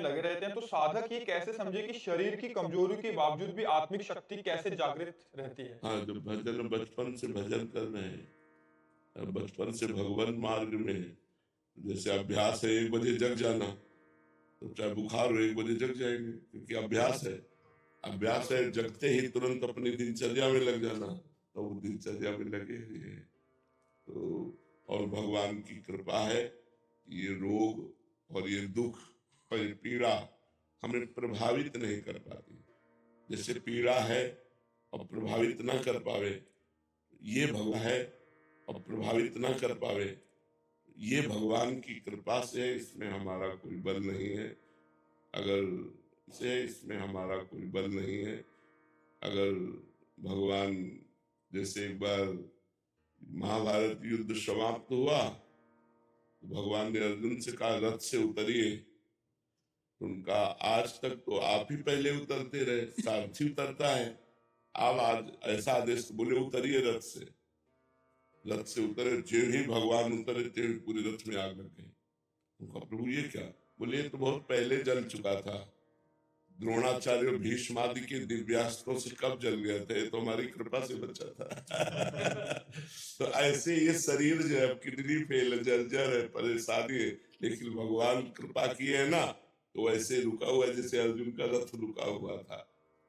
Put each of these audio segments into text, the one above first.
लगे रहते हैं, तो साधक ये कैसे समझे कि शरीर की कमजोरी के बावजूद भी आत्मिक शक्ति कैसे जागृत रहती है? हाँ, जो भजन बचपन से भजन कर रहे हैं, बचपन से भगवान मार्ग में है, जैसे अभ्यास है 1 बजे जग जाना, तो चाहे बुखार हो 1 बजे जग जाएंगे, क्योंकि अभ्यास है जगते ही तुरंत अपनी दिनचर्या में लग जाना, तो वो दिनचर्या में लगे हुए हैं। तो और भगवान की कृपा है, ये रोग और ये दुख और ये पीड़ा हमें प्रभावित नहीं कर पाती। जैसे पीड़ा है और प्रभावित ना कर पावे, ये भगवान है और प्रभावित ना कर पावे, ये भगवान की कृपा से, इसमें हमारा कोई बल नहीं है। इसमें हमारा कोई बल नहीं है। अगर भगवान, जैसे एक बार महाभारत युद्ध समाप्त हुआ तो भगवान ने अर्जुन से कहा रथ से उतरिए, तो उनका आज तक तो आप ही पहले उतरते रहे, सारथी उतरता है, आप आज ऐसा आदेश बोले उतरिए रथ से उतरे, जो ही भगवान उतरे ते पूरे रथ में आग लग गई। उनका प्रभु ये क्या? बोले ये तो बहुत पहले जल चुका था, द्रोणाचार्य और भीष्म आदि के दिव्यास्त्रों से कब जल गए थे, तो हमारी कृपा से बचा था। तो ऐसे ये शरीर जो है, किडनी फेल है, जर्जर है, परेशानी है, लेकिन भगवान कृपा की है ना, तो ऐसे रुका हुआ है जैसे अर्जुन का रथ रुका हुआ था।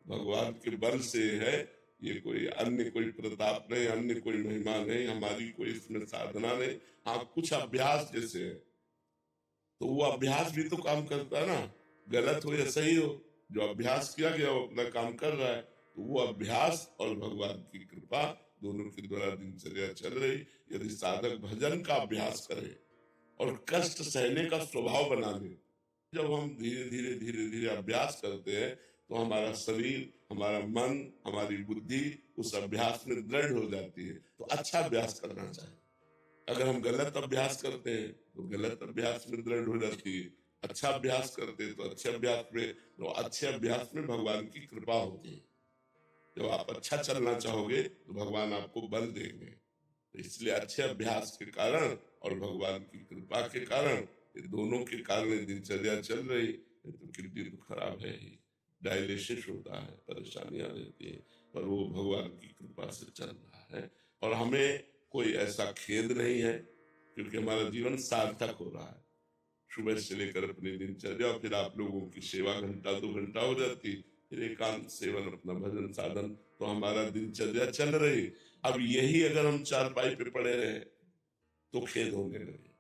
भगवान के बल से है, ये कोई अन्य कोई प्रताप नहीं, अन्य कोई महिमा नहीं, हमारी कोई इसमें साधना नहीं। हाँ, कुछ अभ्यास जैसे है, तो वो अभ्यास भी तो काम करता है ना, गलत हो या सही हो, जो अभ्यास किया गया वो अपना काम कर रहा है। तो वो अभ्यास और भगवान की कृपा दोनों के द्वारा दिनचर्या चल रही। यदि साधक भजन का अभ्यास करे और कष्ट सहने का स्वभाव बना ले, जब हम धीरे धीरे अभ्यास करते हैं तो हमारा शरीर, हमारा मन, हमारी बुद्धि उस अभ्यास में दृढ़ हो जाती है। तो अच्छा अभ्यास करना चाहिए। अगर हम गलत अभ्यास करते हैं तो गलत अभ्यास में दृढ़ हो जाती है, अच्छा अभ्यास करते हैं तो अच्छे अभ्यास में भगवान की कृपा होती है। जब आप अच्छा चलना चाहोगे तो भगवान आपको बल देंगे। तो इसलिए अच्छे अभ्यास के कारण और भगवान की कृपा के कारण, ये दोनों के कारण दिनचर्या चल रही। तो किडनी तो खराब है ही, डायलिसिस होता है, परेशानियां रहती है, पर वो भगवान की कृपा से चल रहा है। और हमें कोई ऐसा खेद नहीं है, क्योंकि हमारा जीवन सार्थक हो रहा है। सुबह से लेकर अपनी दिनचर्या, फिर आप लोगों की सेवा 1-2 घंटा हो जाती, फिर एकांत सेवन, अपना भजन साधन, तो हमारा दिनचर्या चल रही। अब यही अगर हम चारपाई पे पड़े रहे तो खेद होने लगे,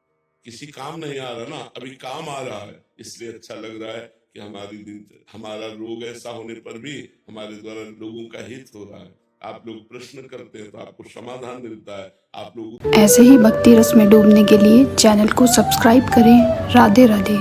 किसी काम नहीं आ रहा ना, अभी काम आ रहा है, इसलिए अच्छा लग रहा है कि हमारा रोग ऐसा होने पर भी हमारे द्वारा लोगों का हित हो रहा है। आप लोग प्रश्न करते हैं तो आपको समाधान मिलता है। आप लोग ऐसे ही भक्ति रस में डूबने के लिए चैनल को सब्सक्राइब करें। राधे राधे।